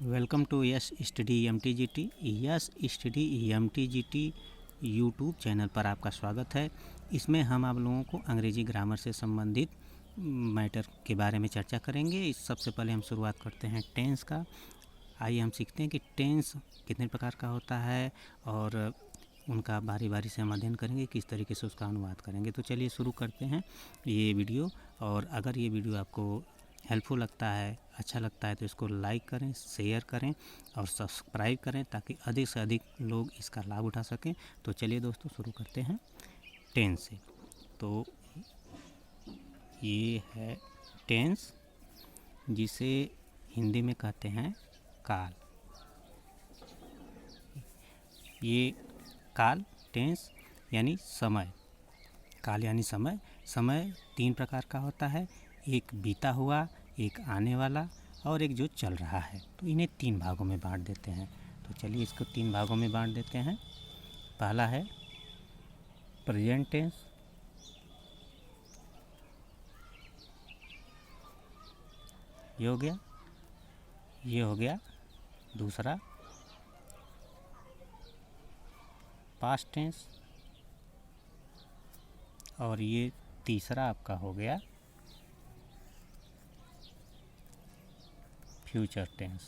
Welcome to yes study MTGT। Yes study MTGT YouTube channel पर आपका स्वागत है। इसमें हम आप लोगों को अंग्रेजी ग्रामर से संबंधित मैटर के बारे में चर्चा करेंगे। इस सबसे पहले हम शुरुआत करते हैं टेंस का। आइए हम सीखते हैं कि टेंस कितने प्रकार का होता है और उनका बारी बारी से हम अध्ययन करेंगे, किस तरीके से उसका अनुवाद करेंगे। तो चलिए शुरू करते हैं ये वीडियो। और अगर ये वीडियो आपको हेल्पफुल लगता है, अच्छा लगता है, तो इसको लाइक करें, शेयर करें और सब्सक्राइब करें ताकि अधिक से अधिक लोग इसका लाभ उठा सकें। तो चलिए दोस्तों शुरू करते हैं टेंस से। तो ये है टेंस, जिसे हिंदी में कहते हैं काल। ये काल टेंस यानी समय। काल यानी समय। समय तीन प्रकार का होता है, एक बीता हुआ, एक आने वाला और एक जो चल रहा है। तो इन्हें तीन भागों में बांट देते हैं। तो चलिए इसको तीन भागों में बांट देते हैं। पहला है प्रेजेंट टेंस, ये हो गया, ये हो गया दूसरा पास्ट टेंस, और ये तीसरा आपका हो गया फ्यूचर टेंस।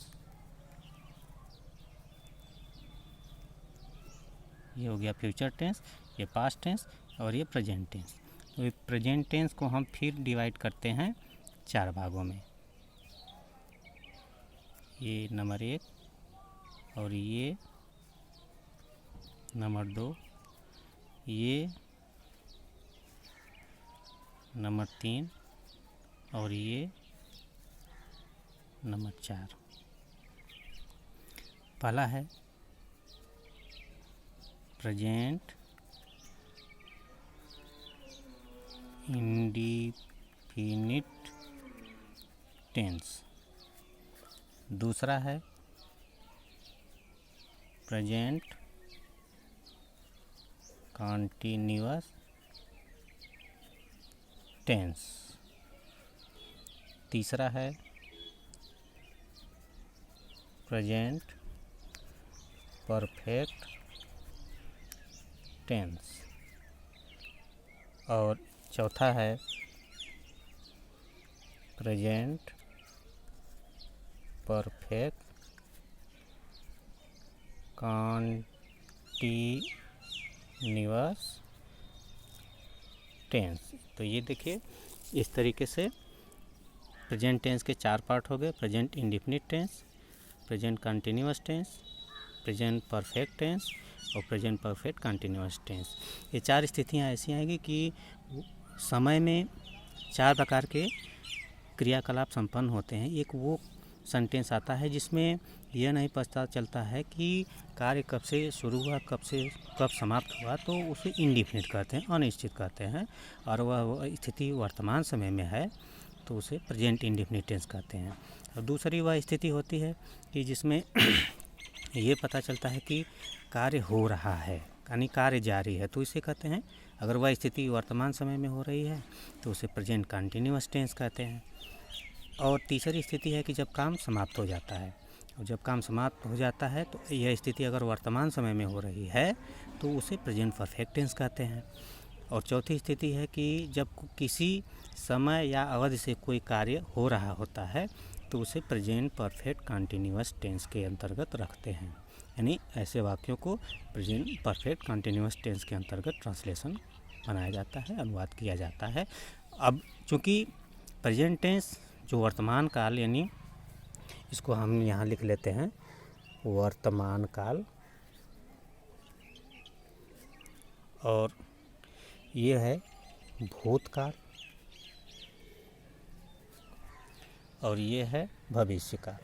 ये हो गया फ्यूचर टेंस, ये पास्ट टेंस और ये प्रेजेंट टेंस। तो ये प्रेजेंट टेंस को हम फिर डिवाइड करते हैं चार भागों में। ये नंबर 1 और ये नंबर 2, ये नंबर 3 और ये नंबर 4। पहला है प्रेजेंट इंडिफिनिट टेंस, दूसरा है प्रेजेंट कॉन्टिन्यूअस टेंस, तीसरा है प्रेजेंट परफेक्ट टेंस और चौथा है प्रेजेंट परफेक्ट कॉन्टिन्यूअस टेंस। तो ये देखिए, इस तरीके से प्रेजेंट टेंस के चार पार्ट हो गए। Present indefinite tense, present continuous tense, present perfect tense और प्रेजेंट परफेक्ट कंटिन्यूअस टेंस। ये चार स्थितियाँ ऐसी आएंगी कि समय में चार प्रकार के क्रियाकलाप संपन्न होते हैं। एक वो सेंटेंस आता है जिसमें यह नहीं पता चलता है कि कार्य कब से शुरू हुआ, कब समाप्त हुआ, तो उसे इंडिफिनिट कहते हैं, अनिश्चित कहते हैं। और वह स्थिति वर्तमान समय में है तो उसे प्रेजेंट इंडिफिनिट टेंस कहते हैं। और दूसरी वह स्थिति होती है कि जिसमें ये पता चलता है कि कार्य हो रहा है, यानी कार्य जारी है, तो इसे कहते हैं, अगर वह स्थिति वर्तमान समय में हो रही है तो उसे प्रेजेंट कंटिन्यूअस टेंस कहते हैं। और तीसरी स्थिति है कि जब काम समाप्त हो जाता है, और जब काम समाप्त हो जाता है तो यह स्थिति अगर वर्तमान समय में हो रही है तो उसे प्रेजेंट परफेक्ट टेंस कहते हैं। और चौथी स्थिति है कि जब किसी समय या अवधि से कोई कार्य हो रहा होता है तो उसे प्रेजेंट परफेक्ट कंटिन्यूअस टेंस के अंतर्गत रखते हैं। यानी ऐसे वाक्यों को प्रेजेंट परफेक्ट कंटिन्यूअस टेंस के अंतर्गत ट्रांसलेशन बनाया जाता है, अनुवाद किया जाता है। अब चूँकि प्रेजेंट टेंस जो वर्तमान काल, यानी इसको हम यहाँ लिख लेते हैं वर्तमान काल, और ये है भूतकाल और ये है भविष्यकाल।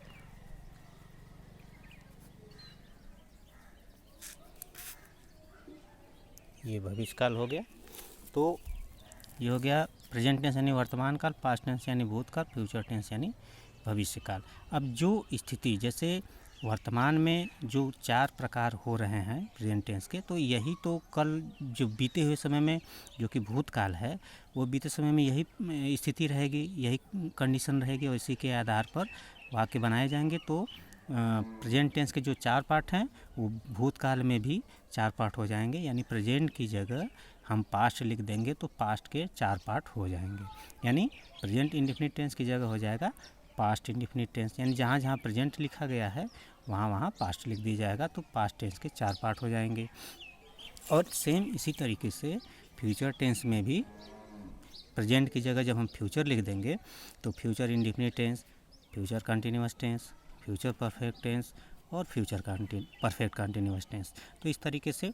ये भविष्यकाल हो गया। तो ये हो गया प्रेजेंट टेंस यानी वर्तमान काल, पास्ट टेंस यानी भूतकाल, फ्यूचर टेंस यानी भविष्यकाल। अब जो स्थिति, जैसे वर्तमान में जो चार प्रकार हो रहे हैं प्रेजेंट टेंस के, तो यही तो कल जो बीते हुए समय में जो कि भूतकाल है, वो बीते समय में यही स्थिति रहेगी, यही कंडीशन रहेगी और इसी के आधार पर वाक्य बनाए जाएंगे। तो प्रेजेंट टेंस के जो 4 पार्ट हैं वो भूतकाल में भी 4 पार्ट हो जाएंगे, यानी प्रेजेंट की जगह हम पास्ट लिख देंगे तो पास्ट के 4 पार्ट हो जाएंगे। यानी प्रेजेंट इंडेफिनिट टेंस की जगह हो जाएगा पास्ट इंडेफिनिट टेंस, यानी जहाँ जहाँ प्रेजेंट लिखा गया है वहाँ वहाँ पास्ट लिख दिया जाएगा तो पास्ट टेंस के 4 पार्ट हो जाएंगे। और सेम इसी तरीके से फ्यूचर टेंस में भी प्रेजेंट की जगह जब हम फ्यूचर लिख देंगे तो future indefinite tense, future continuous tense, future perfect tense और फ्यूचर परफेक्ट कंटिन्यूअस टेंस। तो इस तरीके से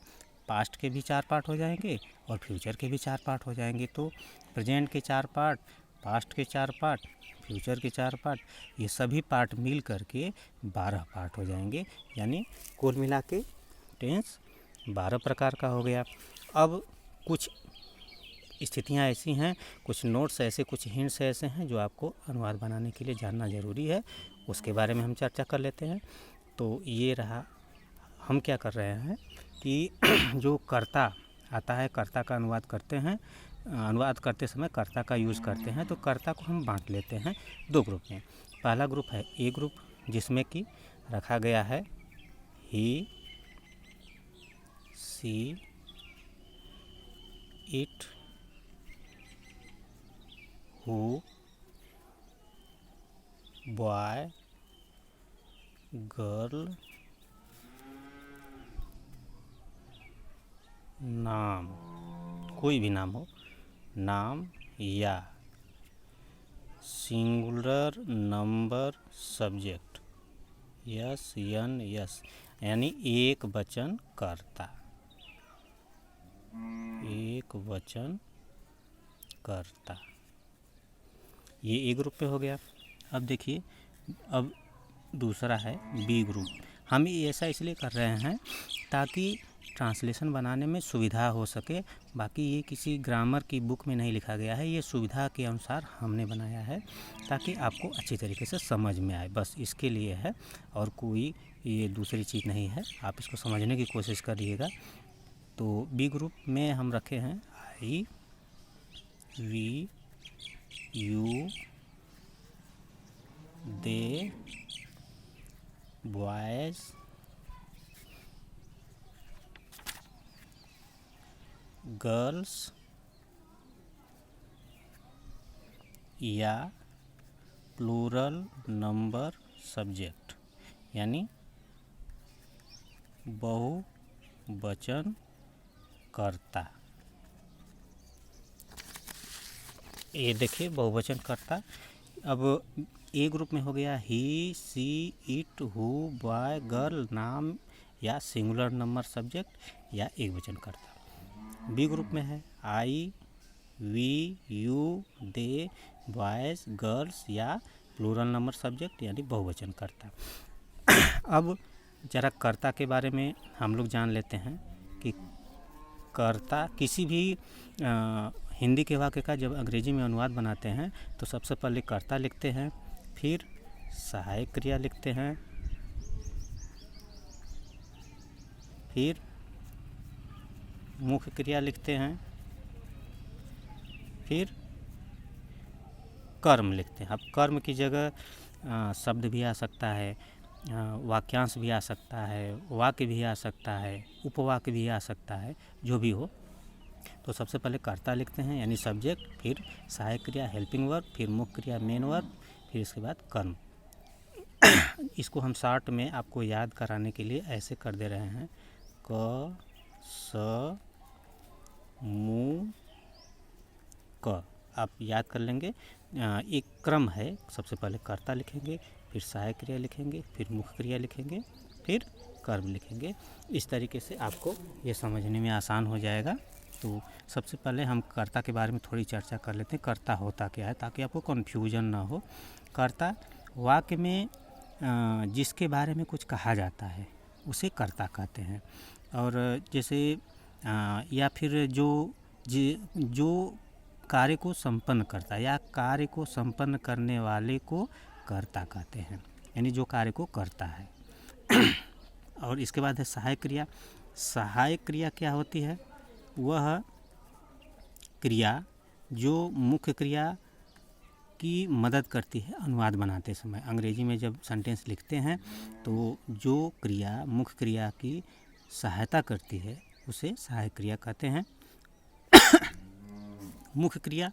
पास्ट के भी 4 पार्ट हो जाएंगे और फ्यूचर के भी 4 पार्ट हो जाएंगे। तो प्रेजेंट के 4 पार्ट, पास्ट के 4 पार्ट, फ्यूचर के 4 पार्ट, ये सभी पार्ट मिल करके 12 पार्ट हो जाएंगे। यानी कुल मिला के टेंस 12 प्रकार का हो गया। अब कुछ स्थितियाँ ऐसी हैं, कुछ नोट्स ऐसे, कुछ हिंट्स ऐसे हैं जो आपको अनुवाद बनाने के लिए जानना ज़रूरी है, उसके बारे में हम चर्चा कर लेते हैं। तो ये रहा, हम क्या कर रहे हैं कि जो कर्ता आता है, कर्ता का अनुवाद करते हैं, अनुवाद करते समय कर्ता का यूज़ करते हैं। तो कर्ता को हम बांट लेते हैं 2 ग्रुप में। पहला ग्रुप है ए ग्रुप, जिसमें कि रखा गया है ही, सी, इट, हु, बॉय, गर्ल, नाम, कोई भी नाम हो, नाम या सिंगुलर नंबर सब्जेक्ट, यस, यन, यस, यानी एक वचन कर्ता, एक वचन कर्ता, ये ए ग्रुप पे हो गया। अब देखिए, अब दूसरा है बी ग्रुप। हम ये ऐसा इसलिए कर रहे हैं ताकि ट्रांसलेशन बनाने में सुविधा हो सके। बाकी ये किसी ग्रामर की बुक में नहीं लिखा गया है, ये सुविधा के अनुसार हमने बनाया है ताकि आपको अच्छी तरीके से समझ में आए, बस इसके लिए है, और कोई ये दूसरी चीज़ नहीं है। आप इसको समझने की कोशिश करिएगा। तो बी ग्रुप में हम रखे हैं I, we, you, they, boys, girls या प्लूरल नंबर सब्जेक्ट, यानी बहुवचन कर्ता। ये देखिए बहुवचन कर्ता। अब ए ग्रुप में हो गया ही, सी, इट, हु, बॉय, गर्ल, नाम या सिंगुलर नंबर सब्जेक्ट या एक वचन कर्ता। बी ग्रुप में है I, we, you, they, boys, girls या प्लूरल नंबर सब्जेक्ट यानी बहुवचन कर्ता। अब जरा कर्ता के बारे में हम लोग जान लेते हैं कि कर्ता किसी भी हिंदी के वाक्य का जब अंग्रेजी में अनुवाद बनाते हैं तो सबसे पहले कर्ता लिखते हैं, फिर सहायक क्रिया लिखते हैं, फिर मुख्य क्रिया लिखते हैं, फिर कर्म लिखते हैं। अब कर्म की जगह शब्द भी आ सकता है, वाक्यांश भी आ सकता है, वाक्य भी आ सकता है, उपवाक्य भी आ सकता है, जो भी हो। तो सबसे पहले कर्ता लिखते हैं यानी सब्जेक्ट, फिर सहायक क्रिया हेल्पिंग वर्ब, फिर मुख्य क्रिया मेन वर्ब, फिर इसके बाद कर्म। इसको हम शॉर्ट में आपको याद कराने के लिए ऐसे कर दे रहे हैं, क, स, मु, क। आप याद कर लेंगे। एक क्रम है, सबसे पहले कर्ता लिखेंगे, फिर सहायक क्रिया लिखेंगे, फिर मुख्य क्रिया लिखेंगे, फिर कर्म लिखेंगे। इस तरीके से आपको ये समझने में आसान हो जाएगा। तो सबसे पहले हम कर्ता के बारे में थोड़ी चर्चा कर लेते हैं, कर्ता होता क्या है, ताकि आपको कन्फ्यूजन ना हो। कर्ता वाक्य में जिसके बारे में कुछ कहा जाता है उसे कर्ता कहते हैं। और जैसे या फिर जो कार्य को संपन्न करता है या कार्य को संपन्न करने वाले को कर्ता कहते हैं, यानी जो कार्य को करता है। और इसके बाद है सहायक क्रिया। सहायक क्रिया क्या होती है? वह क्रिया जो मुख्य क्रिया की मदद करती है अनुवाद बनाते समय। अंग्रेजी में जब सेंटेंस लिखते हैं तो जो क्रिया मुख्य क्रिया की सहायता करती है उसे सहायक क्रिया कहते हैं। मुख्य क्रिया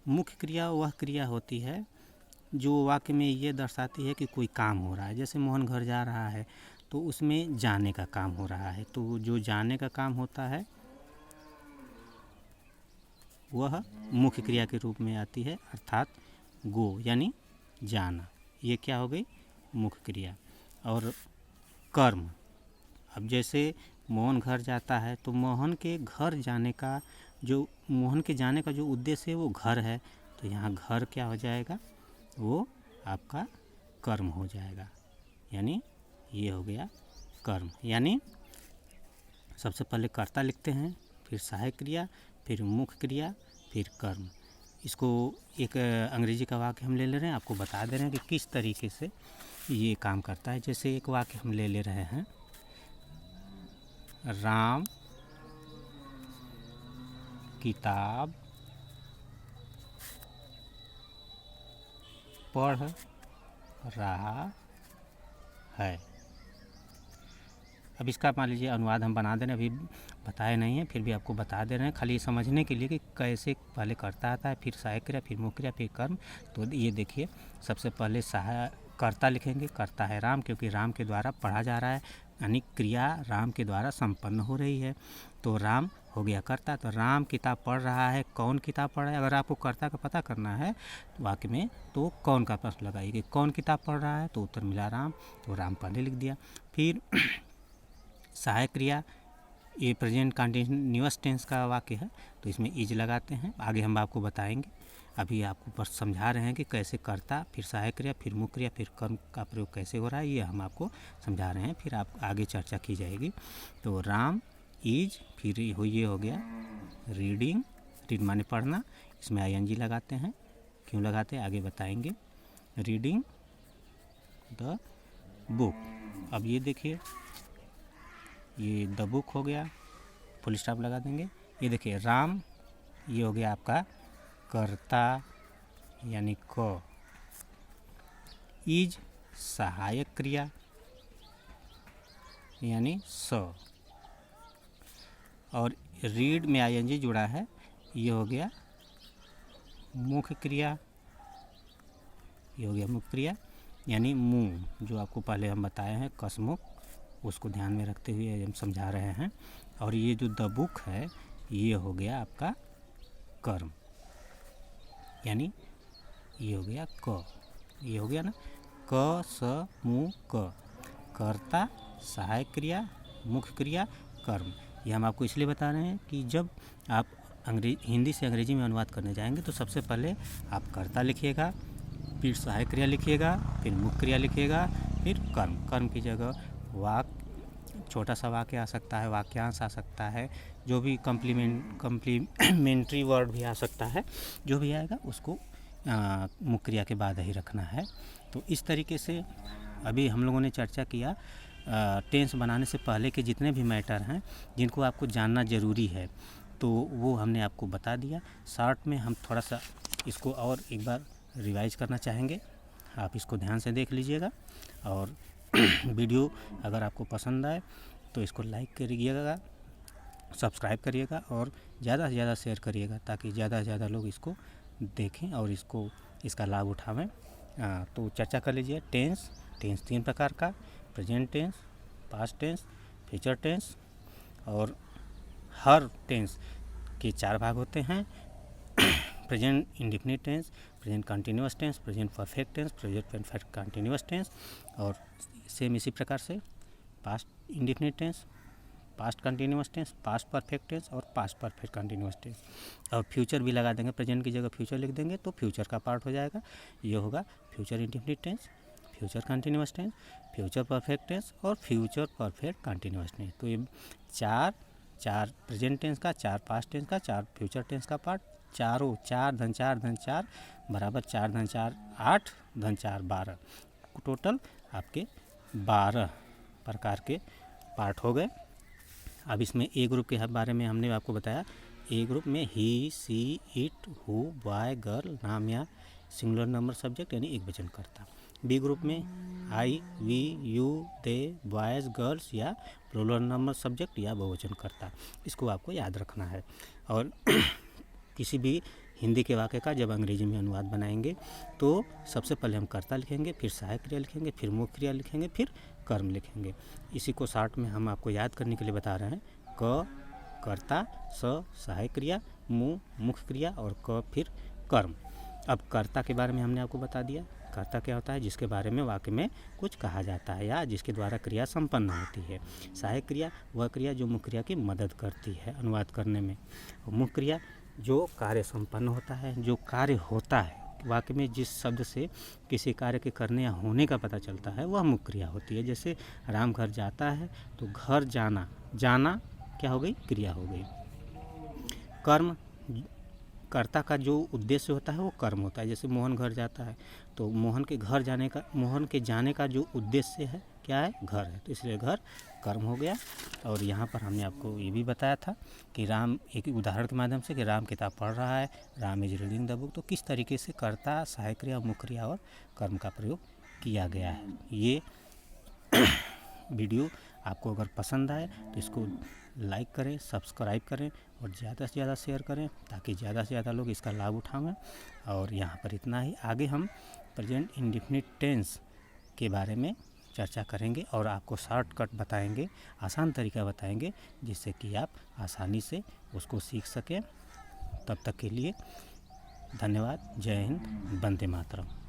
वह क्रिया होती है जो वाक्य में ये दर्शाती है कि कोई काम हो रहा है। जैसे मोहन घर जा रहा है तो उसमें जाने का काम हो रहा है, तो जो जाने का काम होता है वह मुख्य क्रिया के रूप में आती है, अर्थात गो यानी जाना, ये क्या हो गई मुख्य क्रिया। और कर्म, अब जैसे मोहन घर जाता है तो मोहन के जाने का जो उद्देश्य है वो घर है, तो यहाँ घर क्या हो जाएगा, वो आपका कर्म हो जाएगा, यानी ये हो गया कर्म। यानी सबसे पहले कर्ता लिखते हैं, फिर सहायक क्रिया, फिर मुख्य क्रिया, फिर कर्म। इसको एक अंग्रेजी का वाक्य हम ले रहे हैं, आपको बता दे रहे हैं कि किस तरीके से ये काम करता है। जैसे एक वाक्य हम ले रहे हैं, राम किताब पढ़ रहा है। अब इसका मान लीजिए अनुवाद हम बना दे रहे हैं, अभी बताए नहीं है फिर भी आपको बता दे रहे हैं, खाली समझने के लिए कि कैसे पहले कर्ता आता है, फिर सहायक क्रिया, फिर मुख्य क्रिया, फिर कर्म। तो ये देखिए, सबसे पहले कर्ता लिखेंगे, कर्ता है राम, क्योंकि राम के द्वारा पढ़ा जा रहा है, यानी क्रिया राम के द्वारा संपन्न हो रही है, तो राम हो गया कर्ता। तो राम किताब पढ़ रहा है, कौन किताब पढ़ रहा है, अगर आपको कर्ता का पता करना है वाक्य में तो कौन का प्रश्न लगाइए कि कौन किताब पढ़ रहा है, तो उत्तर मिला राम, तो राम पहले लिख दिया। फिर सहायक क्रिया, ये प्रेजेंट कंटिन्यूअस टेंस का वाक्य है, तो इसमें इज लगाते हैं, आगे हम आपको बताएंगे। अभी आपको बस समझा रहे हैं कि कैसे कर्ता, फिर सहायक क्रिया, फिर मुख्य क्रिया, फिर कर्म का प्रयोग कैसे हो रहा है, ये हम आपको समझा रहे हैं, फिर आप आगे चर्चा की जाएगी। तो राम इज, फिर ये हो गया रीडिंग, रीड माने पढ़ना, इसमें ING लगाते हैं, क्यों लगाते हैं आगे बताएंगे। रीडिंग द बुक, अब ये देखिए ये द बुक हो गया, फुल स्टॉप लगा देंगे। ये देखिए राम, ये हो गया आपका कर्ता यानी क। इज सहायक क्रिया यानी स, और रीड में ING जुड़ा है, ये हो गया मुख्य क्रिया, ये हो गया मुख्य क्रिया यानी मुंह, जो आपको पहले हम बताए हैं कसमुख, उसको ध्यान में रखते हुए हम समझा रहे हैं। और ये जो द बुक है ये हो गया आपका कर्म, यानी ये हो गया क, ये हो गया ना क स मु क, कर्ता सहायक क्रिया मुख्य क्रिया कर्म। ये हम आपको इसलिए बता रहे हैं कि जब आप हिंदी से अंग्रेजी में अनुवाद करने जाएंगे तो सबसे पहले आप कर्ता लिखिएगा, फिर सहायक क्रिया लिखिएगा, फिर मुख्य क्रिया लिखिएगा, फिर कर्म। कर्म की जगह छोटा सा वाक्य आ सकता है, वाक्यांश आ सकता है, जो भी कम्प्लीमेंट्री वर्ड भी आ सकता है, जो भी आएगा उसको मुख्य क्रिया के बाद ही रखना है। तो इस तरीके से अभी हम लोगों ने चर्चा किया टेंस बनाने से पहले के जितने भी मैटर हैं जिनको आपको जानना ज़रूरी है, तो वो हमने आपको बता दिया। शॉर्ट में हम थोड़ा सा इसको और एक बार रिवाइज करना चाहेंगे, आप इसको ध्यान से देख लीजिएगा। और वीडियो अगर आपको पसंद आए तो इसको लाइक करिएगा, सब्सक्राइब करिएगा और ज़्यादा से ज़्यादा शेयर करिएगा, ताकि ज़्यादा से ज़्यादा लोग इसको देखें और इसका लाभ उठावें। तो चर्चा कर लीजिए। टेंस 3 प्रकार का, present tense, past tense, future tense, और हर टेंस के 4 भाग होते हैं, present indefinite tense, present continuous tense, present perfect tense, present perfect continuous tense, और सेम इसी प्रकार से past indefinite tense, past continuous tense, past perfect tense और पास्ट परफेक्ट कंटिन्यूअस टेंस। और फ्यूचर भी लगा देंगे, प्रेजेंट की जगह फ्यूचर लिख देंगे तो फ्यूचर का पार्ट हो जाएगा। ये होगा future indefinite tense, future continuous tense, future perfect tense और फ्यूचर परफेक्ट कंटिन्यूअस टेंस। तो ये चार प्रेजेंट टेंस का, 4 पास्ट टेंस का, 4 फ्यूचर टेंस का पार्ट, चारों 4 धन 4 धन 4 बराबर 4 धन 4 8 धन 4 12, टोटल आपके 12 प्रकार के पार्ट हो गए। अब इसमें ए ग्रुप के बारे में हमने आपको बताया। ए ग्रुप में ही, सी, इट, हु, बॉय, गर्ल, नाम या सिंगुलर नंबर सब्जेक्ट यानी एक वचन कर्ता। बी ग्रुप में I, we, you, they, boys, girls या प्लूरल नंबर सब्जेक्ट या बहुवचन कर्ता। इसको आपको याद रखना है। और किसी भी हिंदी के वाक्य का जब अंग्रेजी में अनुवाद बनाएंगे तो सबसे पहले हम कर्ता लिखेंगे, फिर सहायक क्रिया लिखेंगे, फिर मुख्य क्रिया लिखेंगे, फिर कर्म लिखेंगे। इसी को शॉर्ट में हम आपको याद करने के लिए बता रहे हैं। क कर्ता, स सहायक क्रिया, मु मुख्य क्रिया और क फिर कर्म। अब कर्ता के बारे में हमने आपको बता दिया। कर्ता क्या होता है? जिसके बारे में वाक्य में कुछ कहा जाता है या जिसके द्वारा क्रिया संपन्न होती है। सहायक क्रिया वह क्रिया जो मुख्य क्रिया की मदद करती है अनुवाद करने में। और मुख्य क्रिया जो कार्य संपन्न होता है, जो कार्य होता है वाक्य में, जिस शब्द से किसी कार्य के करने या होने का पता चलता है वह मुख्य क्रिया होती है। जैसे राम घर जाता है तो घर जाना, जाना क्या हो गई? क्रिया हो गई। कर्म कर्ता का जो उद्देश्य होता है वो कर्म होता है। जैसे मोहन घर जाता है तो मोहन के जाने का जो उद्देश्य है क्या है? घर है, तो इसलिए घर कर्म हो गया। और यहाँ पर हमने आपको ये भी बताया था कि राम, एक उदाहरण के माध्यम से, कि राम किताब पढ़ रहा है, Ram is reading the book, तो किस तरीके से कर्ता, सहायक क्रिया, मुख्य क्रिया और कर्म का प्रयोग किया गया है। ये वीडियो आपको अगर पसंद आए तो इसको लाइक करें, सब्सक्राइब करें और ज़्यादा से ज़्यादा शेयर करें ताकि ज़्यादा से ज़्यादा लोग इसका लाभ उठाएं। और यहाँ पर इतना ही। आगे हम प्रेजेंट इंडेफिनिट टेंस के बारे में चर्चा करेंगे और आपको शॉर्टकट बताएंगे, आसान तरीका बताएंगे, जिससे कि आप आसानी से उसको सीख सकें। तब तक के लिए धन्यवाद। जय हिंद, वंदे मातरम।